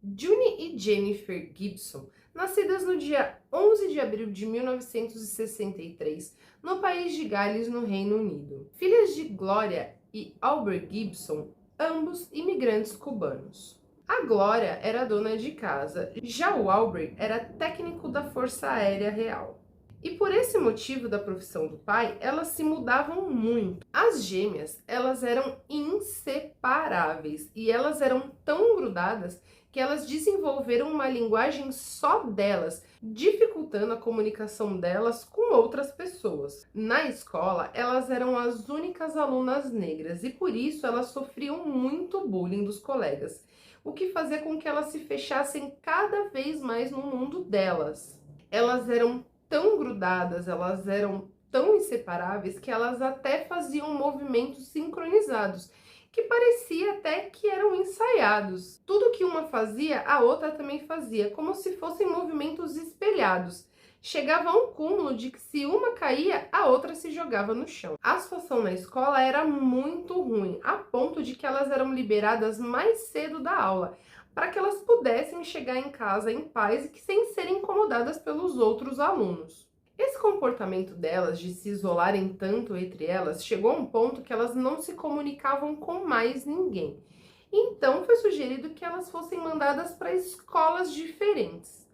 June e Jennifer Gibson, nascidas no dia 11 de abril de 1963, no país de Gales, no Reino Unido. Filhas de Gloria e Albert Gibson, ambos imigrantes cubanos. A Gloria era dona de casa, já o Albert era técnico da Força Aérea Real. E por esse motivo da profissão do pai, elas se mudavam muito. As gêmeas, elas eram inseparáveis e elas eram tão grudadas que elas desenvolveram uma linguagem só delas, dificultando a comunicação delas com outras pessoas. Na escola, elas eram as únicas alunas negras e por isso elas sofriam muito bullying dos colegas, o que fazia com que elas se fechassem cada vez mais no mundo delas. Elas eram tão grudadas, elas eram tão inseparáveis que elas até faziam movimentos sincronizados, que parecia até que eram ensaiados. Tudo que uma fazia, a outra também fazia, como se fossem movimentos espelhados. Chegava a um cúmulo de que se uma caía, a outra se jogava no chão. A situação na escola era muito ruim, a ponto de que elas eram liberadas mais cedo da aula, para que elas pudessem chegar em casa em paz e sem serem incomodadas pelos outros alunos. Esse comportamento delas de se isolarem tanto entre elas chegou a um ponto que elas não se comunicavam com mais ninguém. Então foi sugerido que elas fossem mandadas para escolas diferentes.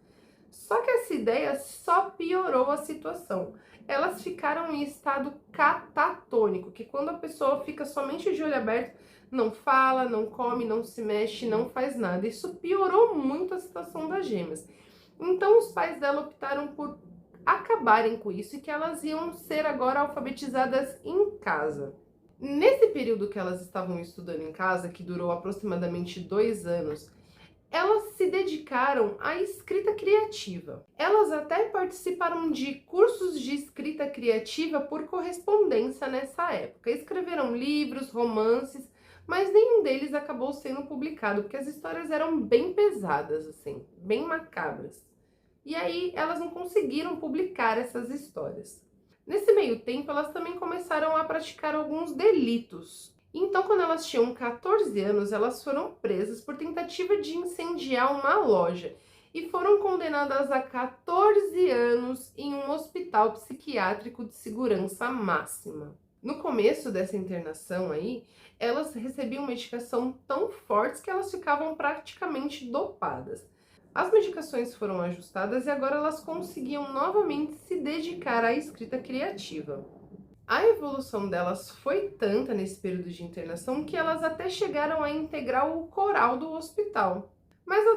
Só que essa ideia só piorou a situação. Elas ficaram em estado catatônico, que quando a pessoa fica somente de olho aberto, não fala, não come, não se mexe, não faz nada. Isso piorou muito a situação das gêmeas. Então os pais dela optaram por acabarem com isso e que elas iam ser agora alfabetizadas em casa. Nesse período que elas estavam estudando em casa, que durou aproximadamente 2 anos, elas se dedicaram à escrita criativa. Elas até participaram de cursos de escrita criativa por correspondência nessa época. Escreveram livros, romances, mas nenhum deles acabou sendo publicado, porque as histórias eram bem pesadas, assim, bem macabras. E aí elas não conseguiram publicar essas histórias. Nesse meio tempo, elas também começaram a praticar alguns delitos. Então, quando elas tinham 14 anos, elas foram presas por tentativa de incendiar uma loja e foram condenadas a 14 anos em um hospital psiquiátrico de segurança máxima. No começo dessa internação aí, elas recebiam medicação tão fortes que elas ficavam praticamente dopadas. As medicações foram ajustadas e agora elas conseguiam novamente se dedicar à escrita criativa. A evolução delas foi tanta nesse período de internação que elas até chegaram a integrar o coral do hospital. Mas